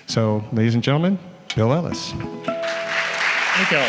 So, ladies and gentlemen, Bill Ellis. Thank you.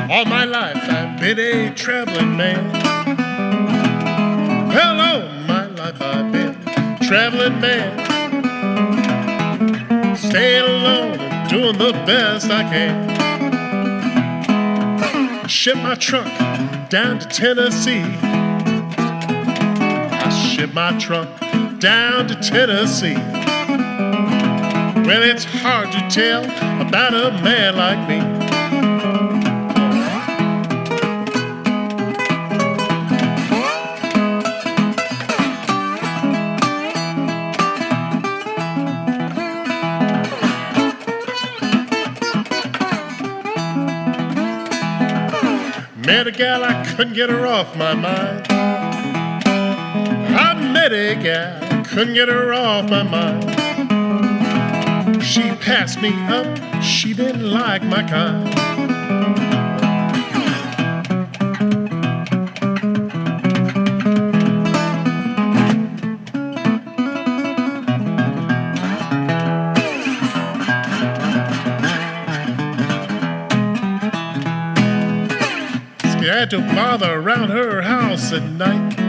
All my life I've been a traveling man. Well, all my life I've been a traveling man. Staying alone and doing the best I can. Ship my trunk down to Tennessee. I ship my trunk down to Tennessee. Well, it's hard to tell about a man like me. Met a gal, I couldn't get her off my mind. I met a gal, I couldn't get her off my mind. She passed me up, she didn't like my kind. Scared to bother around her house at night.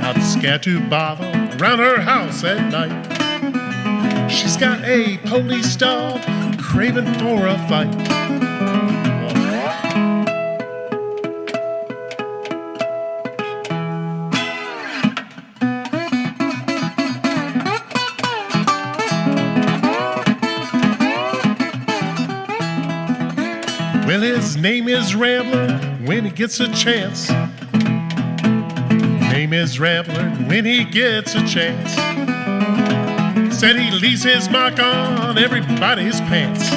I'm scared to bother around her house at night. She's got a police dog craving for a fight. Well, his name is Rambler when he gets a chance. Name is Rambler when he gets a chance. Said he leaves his mark on everybody's pants.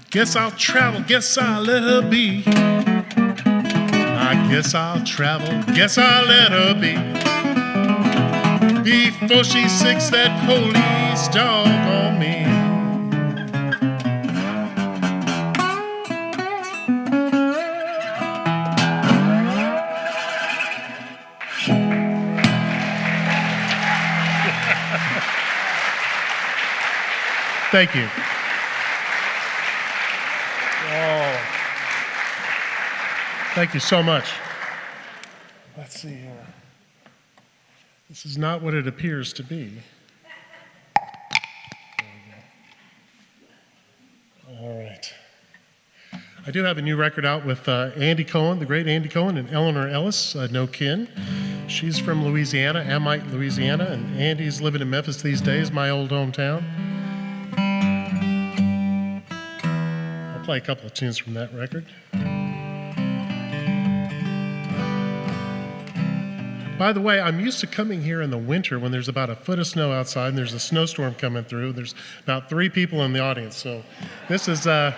Guess I'll travel, guess I'll let her be. I guess I'll travel, guess I'll let her be. Before she sicks that police dog on me. Thank you. Oh, thank you so much. Let's see here. This is not what it appears to be. All right. I do have a new record out with Andy Cohen, the great Andy Cohen, and Eleanor Ellis, no kin. She's from Louisiana, Amite, Louisiana, and Andy's living in Memphis these days, my old hometown. I'll play a couple of tunes from that record. By the way, I'm used to coming here in the winter when there's about a foot of snow outside and there's a snowstorm coming through. There's about 3 people in the audience, so this is a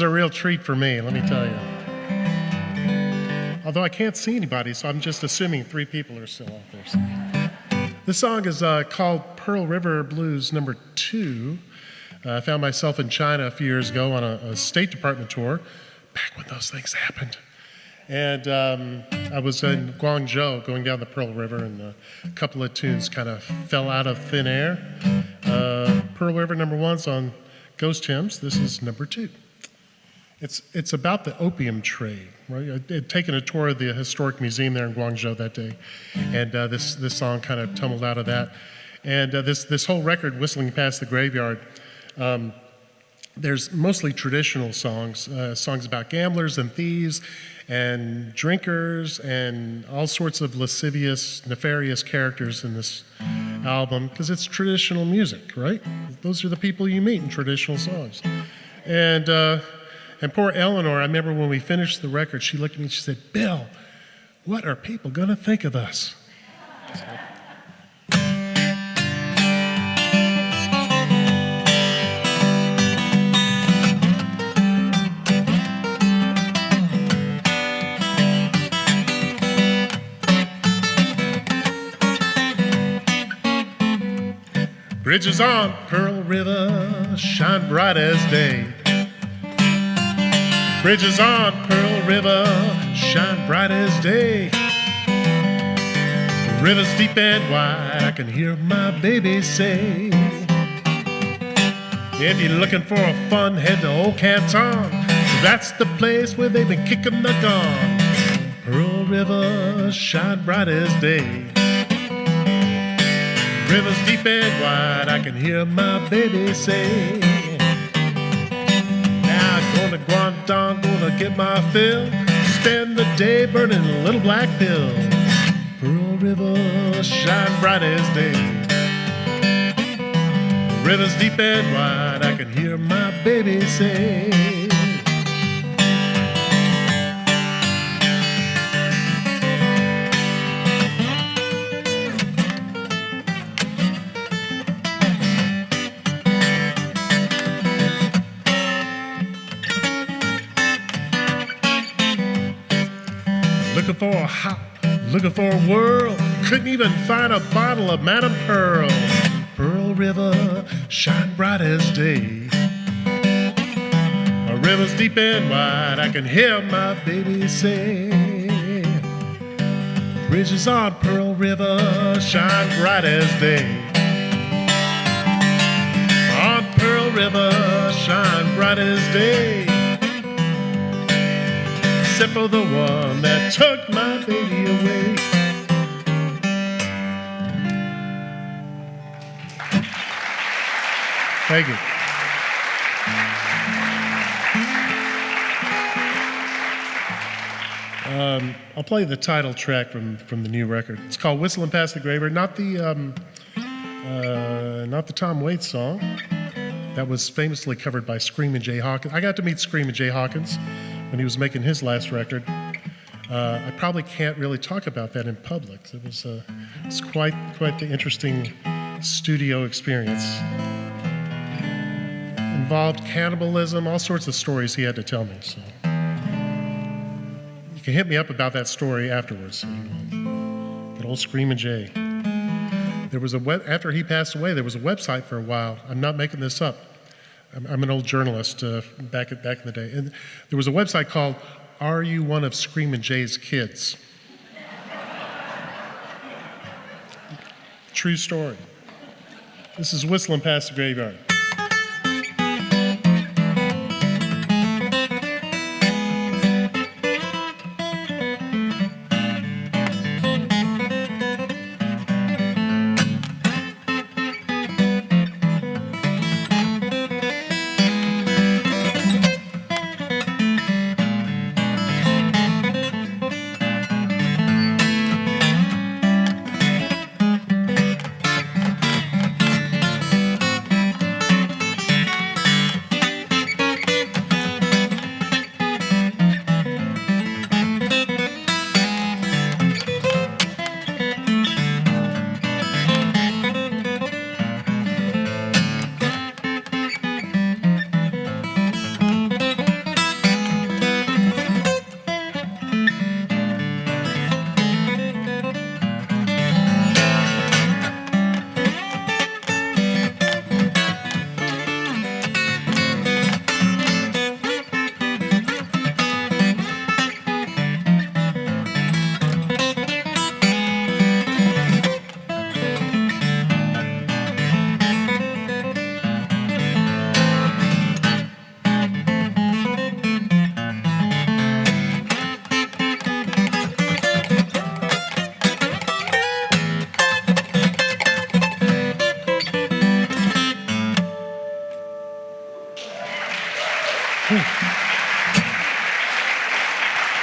real treat for me, let me tell you. although I can't see anybody, so I'm just assuming 3 people are still out there. So. This song is called Pearl River Blues number 2. I found myself in China a few years ago on a State Department tour, back when those things happened. And I was in Guangzhou going down the Pearl River, and a couple of tunes kind of fell out of thin air. Pearl River number 1's on Ghost Hymns. This is number 2. It's about the opium trade, right? I'd taken a tour of the historic museum there in Guangzhou that day, and this song kind of tumbled out of that. And this whole record, Whistling Past the Graveyard, there's mostly traditional songs, songs about gamblers and thieves and drinkers and all sorts of lascivious, nefarious characters in this album, because it's traditional music, right? Those are the people you meet in traditional songs. And poor Eleanor, I remember when we finished the record, she looked at me and she said, "Bill, what are people going to think of us?" So, bridges on Pearl River shine bright as day. Bridges on Pearl River shine bright as day. The river's deep and wide, I can hear my baby say. If you're looking for a fun, head to Old Canton. That's the place where they've been kicking the gun. Pearl River shine bright as day. River's deep and wide, I can hear my baby say. Now I'm going to Guangdong, gonna get my fill. Spend the day burning a little black pill. Pearl River shine bright as day. River's deep and wide, I can hear my baby say. Looking for a hop, looking for a whirl. Couldn't even find a bottle of Madame Pearl. Pearl River, shine bright as day. A river's deep and wide, I can hear my baby say. Bridges on Pearl River, shine bright as day. On Pearl River, shine bright as day. Except for the one that took my baby away. Thank you. I'll play the title track from the new record. It's called "Whistling Past the Graveyard," not the Tom Waits song that was famously covered by Screamin' Jay Hawkins. I got to meet Screamin' Jay Hawkins when he was making his last record. I probably can't really talk about that in public. It's quite the interesting studio experience. Involved cannibalism, all sorts of stories he had to tell me. So you can hit me up about that story afterwards. Good old Screamin' Jay. There was after he passed away, there was a website for a while. I'm not making this up. I'm an old journalist back in the day. And there was a website called "Are You One of Screamin' Jay's Kids?" True story. This is "Whistling Past the Graveyard."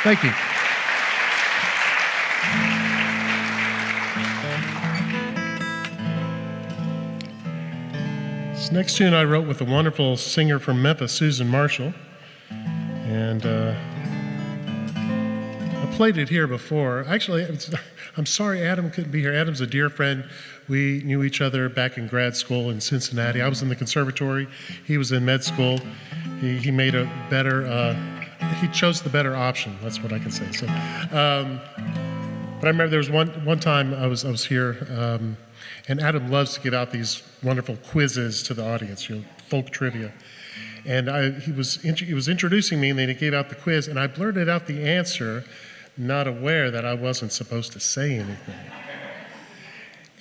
Thank you. This next tune I wrote with a wonderful singer from Memphis, Susan Marshall. And I played it here before. Actually, I'm sorry Adam couldn't be here. Adam's a dear friend. We knew each other back in grad school in Cincinnati. I was in the conservatory. He was in med school. He made a better, he chose the better option. That's what I can say. So, but I remember there was one time I was here, and Adam loves to give out these wonderful quizzes to the audience, folk trivia. And he was introducing me, and then he gave out the quiz, and I blurted out the answer, not aware that I wasn't supposed to say anything.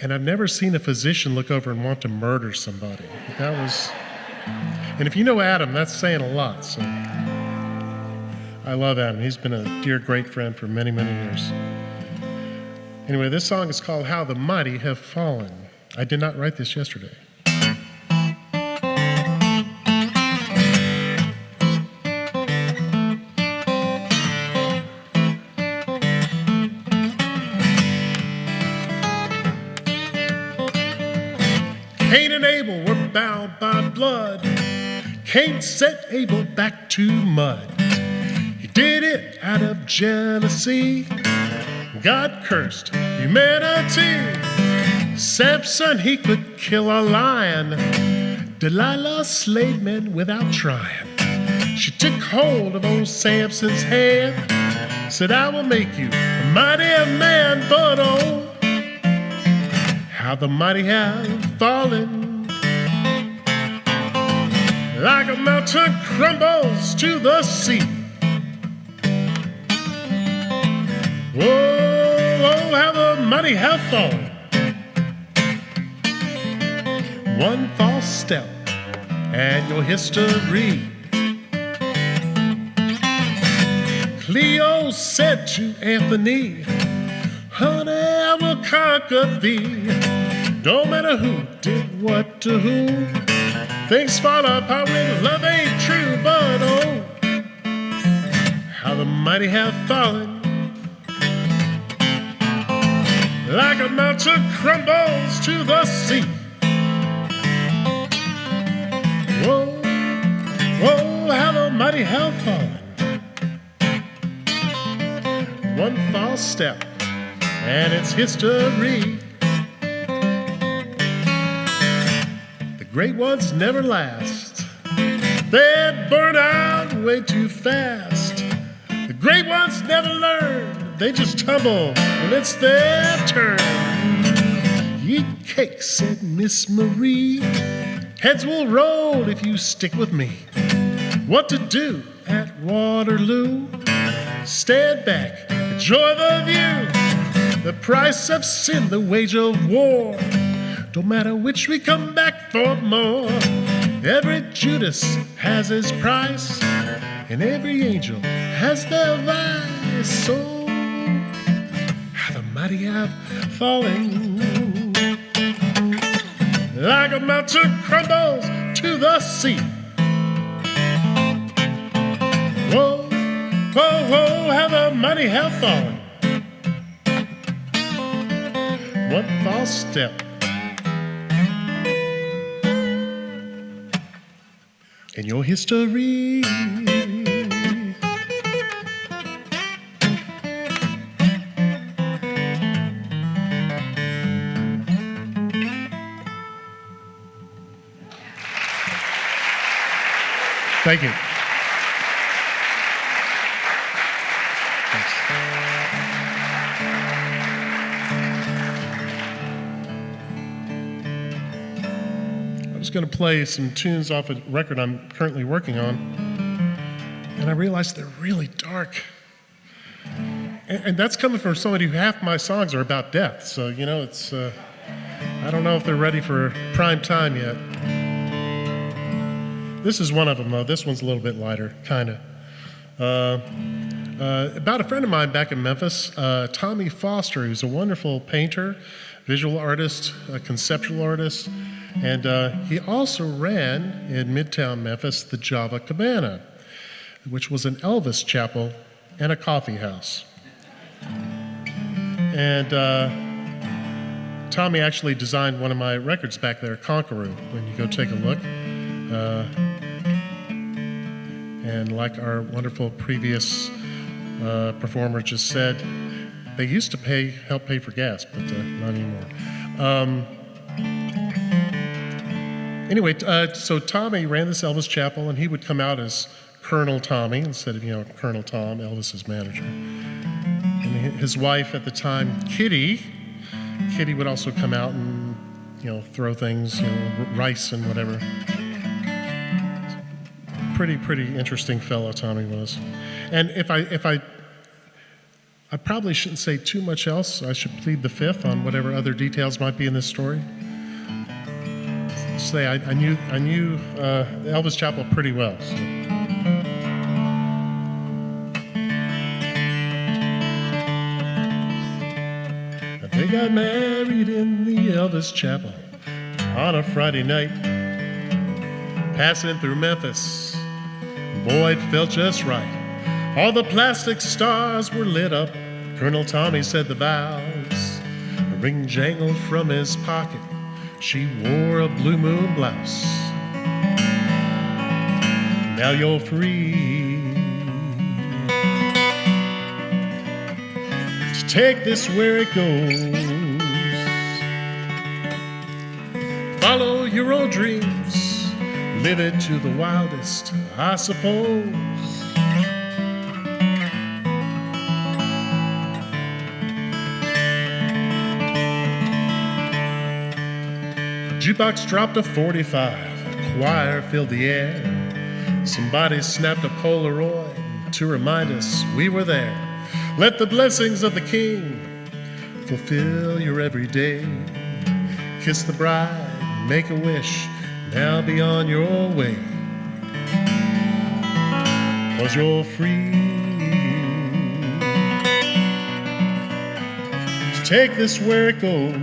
And I've never seen a physician look over and want to murder somebody. And if you know Adam, that's saying a lot. So I love Adam. He's been a dear, great friend for many, many years. Anyway, this song is called How the Mighty Have Fallen. I did not write this yesterday. Cain and Abel were bound by blood. Cain set Abel back to mud. He did it out of jealousy. God cursed humanity. Samson, he could kill a lion. Delilah slayed men without trying. She took hold of old Samson's hand, said, I will make you a mighty man, but oh, how the mighty have fallen. Like a mountain crumbles to the sea. Whoa, how the mighty have fallen. One false step and your history. Cleo said to Anthony, honey, I will conquer thee. Don't matter who did what to who. Things fall apart when love ain't true, but oh, how the mighty have fallen. Like a mountain crumbles to the sea. Whoa, whoa, how the mighty have fallen. One false step and it's history. The great ones never last. They burn out way too fast. The great ones never learn. They just tumble when it's their turn. Eat cake, said Miss Marie. Heads will roll if you stick with me. What to do at Waterloo? Stand back, enjoy the view. The price of sin, the wage of war. Don't matter which, we come back for more. Every Judas has his price, and every angel has their vice. So how the mighty have fallen. Like a mountain crumbles to the sea. Whoa, whoa, whoa, how the mighty have fallen. One false step in your history. Thank you. Thanks. I was going to play some tunes off a record I'm currently working on, and I realized they're really dark. And that's coming from somebody who half my songs are about death. So, you know, it's, I don't know if they're ready for prime time yet. This is one of them, though. This one's a little bit lighter, kind of. About a friend of mine back in Memphis, Tommy Foster, who's a wonderful painter, visual artist, a conceptual artist, and he also ran in Midtown Memphis the Java Cabana. which was an Elvis chapel and a coffee house. And Tommy actually designed one of my records back there, Conqueror, when you go take a look. And like our wonderful previous performer just said, they used to help pay for gas, but not anymore. Anyway, so Tommy ran this Elvis chapel, and he would come out as Colonel Tommy instead of, Colonel Tom, Elvis's manager. And his wife at the time, Kitty would also come out and, throw things, rice and whatever. Pretty interesting fellow Tommy was. And if I probably shouldn't say too much else. I should plead the fifth on whatever other details might be in this story. Say I knew the Elvis Chapel pretty well. So. They got married in the Elvis Chapel on a Friday night, passing through Memphis. Boy, it felt just right. All the plastic stars were lit up. Colonel Tommy said the vows. A ring jangled from his pocket. She wore a blue moon blouse. Now you're free to take this where it goes. Follow your own dreams. Live it to the wildest, I suppose. Jukebox dropped a 45, a choir filled the air. Somebody snapped a Polaroid to remind us we were there. Let the blessings of the King fulfill your every day. Kiss the bride, make a wish, now be on your way. 'Cause you're free to take this where it goes.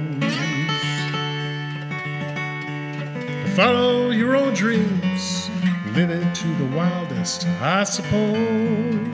Follow your own dreams, live it to the wildest, I suppose.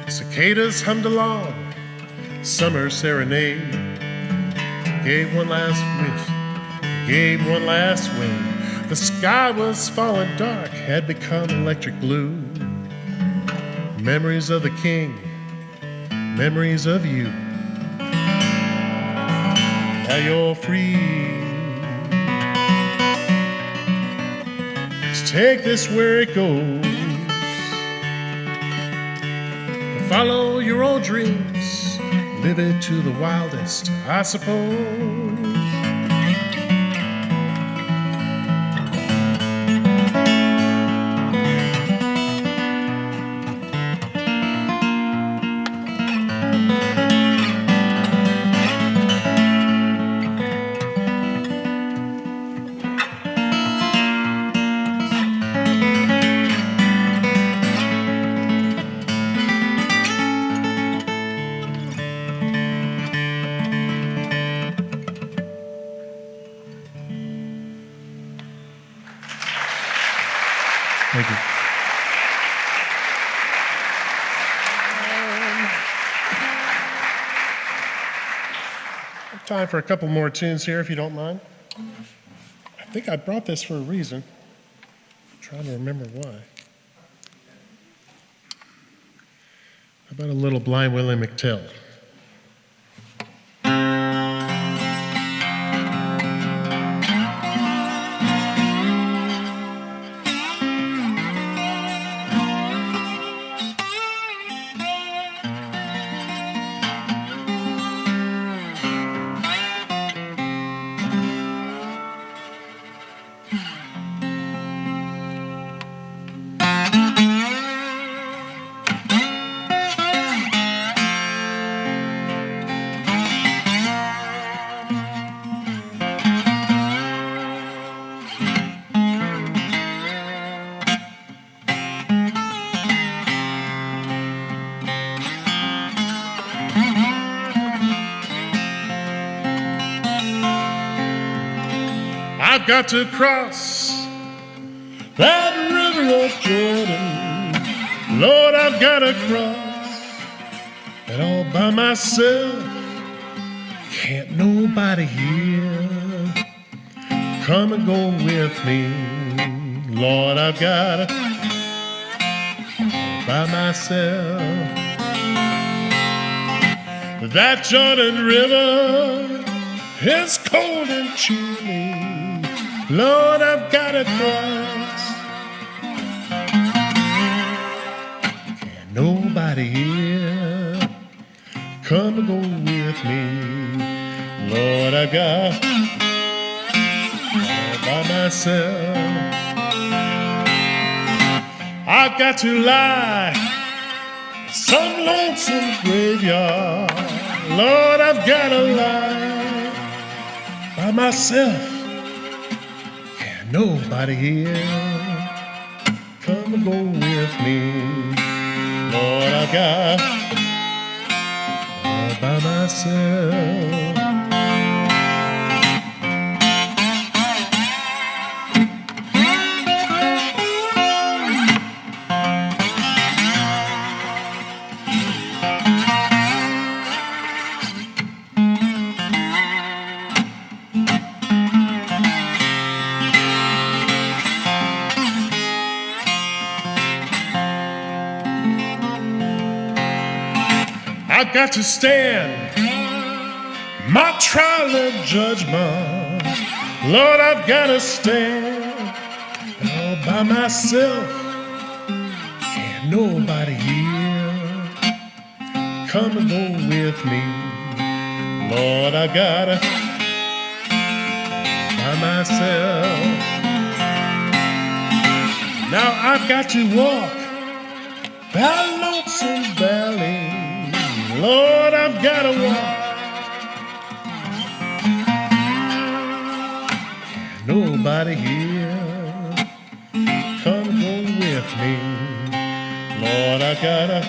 Cicadas hummed along, summer serenade. Gave one last wish, gave one last wing. The sky was falling dark, had become electric blue. Memories of the King, memories of you. Now you're free to take this where it goes. Follow your own dreams, live it to the wildest, I suppose. Thank you. Time for a couple more tunes here, if you don't mind. I think I brought this for a reason. I'm trying to remember why. How about a little Blind Willie McTell? got to cross that river of Jordan. Lord, I've got to cross it all by myself. Can't nobody here come and go with me. Lord, I've got to by myself. That Jordan River is cold and chilly. Lord, I've got to cross. Can't nobody here come and go with me. Lord, I've got all by myself. I've got to lie some lonesome graveyard. Lord, I've got to lie by myself. Can't nobody here come and go with me. Lord, I've got all by myself. I've got to stand my trial of judgment. Lord, I've got to stand all by myself. Can't nobody here come and go with me. Lord, I've got to by myself. Now I've got to walk that lonesome valley. Lord, I've got to walk. Nobody here come and go with me. Lord, I got to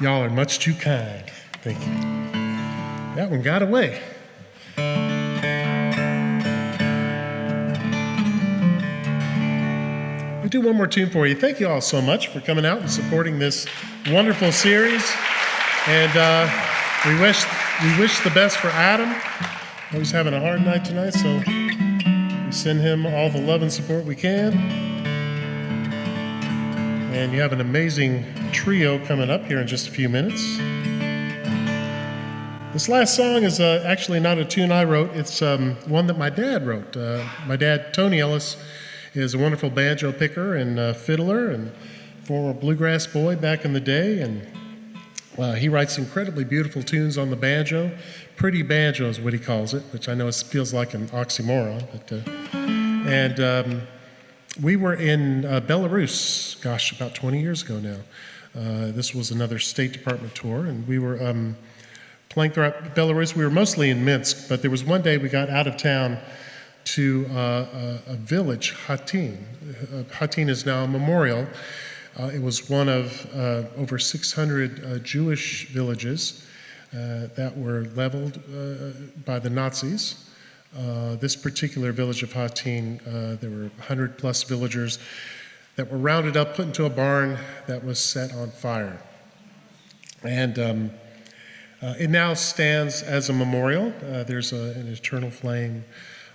Y'all are much too kind. Thank you. That one got away. We'll do one more tune for you. Thank you all so much for coming out and supporting this wonderful series. And we wish the best for Adam. He's having a hard night tonight, so we send him all the love and support we can. And you have an amazing trio coming up here in just a few minutes. This last song is actually not a tune I wrote. It's one that my dad wrote. My dad, Tony Ellis, is a wonderful banjo picker and fiddler and former bluegrass boy back in the day. And he writes incredibly beautiful tunes on the banjo. Pretty banjo is what he calls it, which I know feels like an oxymoron. We were in Belarus, about 20 years ago now. This was another State Department tour, and we were playing throughout Belarus. We were mostly in Minsk, but there was one day we got out of town to a village, Hatin. Hatin is now a memorial. It was one of over 600 Jewish villages that were leveled by the Nazis. This particular village of Hatin, there were 100 plus villagers that were rounded up, put into a barn that was set on fire. And it now stands as a memorial. There's an eternal flame.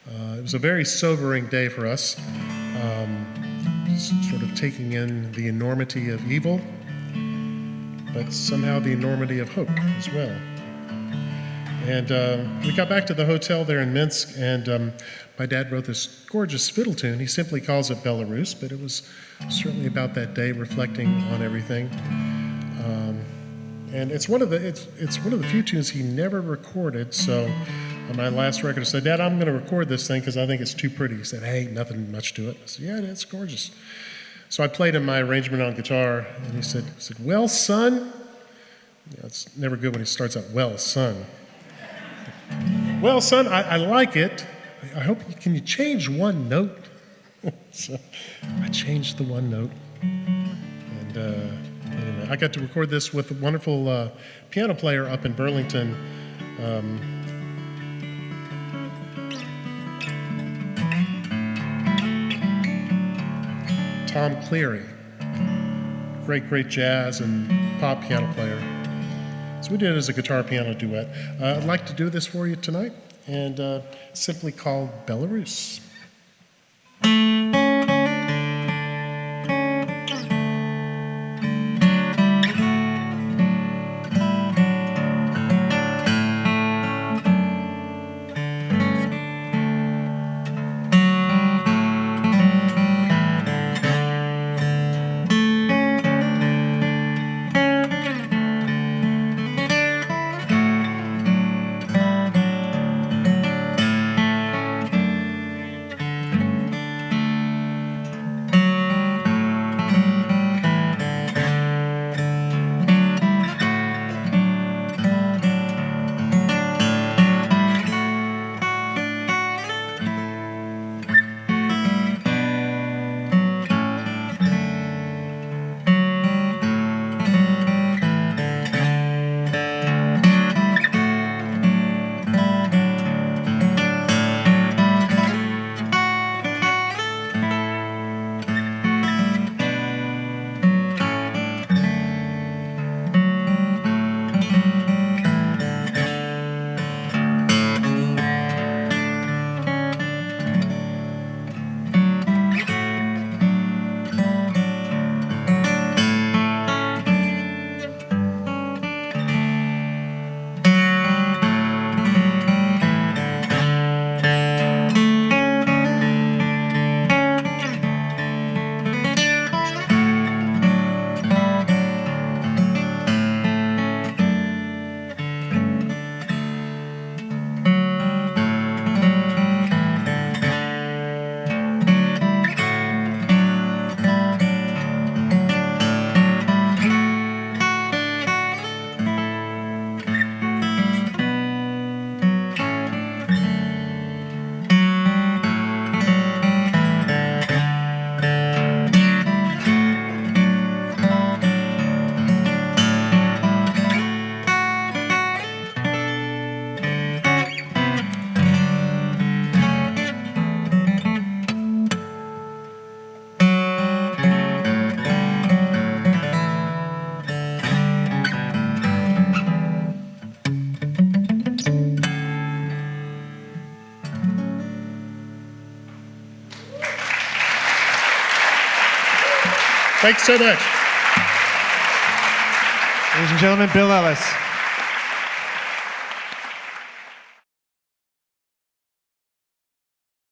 It was a very sobering day for us, sort of taking in the enormity of evil, but somehow the enormity of hope as well. And we got back to the hotel there in Minsk, and my dad wrote this gorgeous fiddle tune. He simply calls it Belarus, but it was certainly about that day, reflecting on everything. And it's one of the few tunes he never recorded. So on my last record, I said, "Dad, I'm going to record this thing because I think it's too pretty." He said, "Hey, nothing much to it." I said, "Yeah, it's gorgeous." So I played him my arrangement on guitar, and he said, "Well, son," it's never good when he starts out, "Well, son." "Well, son, I like it. I hope can you change one note?" So I changed the one note, and anyway, I got to record this with a wonderful piano player up in Burlington. Tom Cleary, great jazz and pop piano player. So we did it as a guitar-piano duet. I'd like to do this for you tonight, and simply called Belarus. Thanks so much. Ladies and gentlemen, Bill Ellis.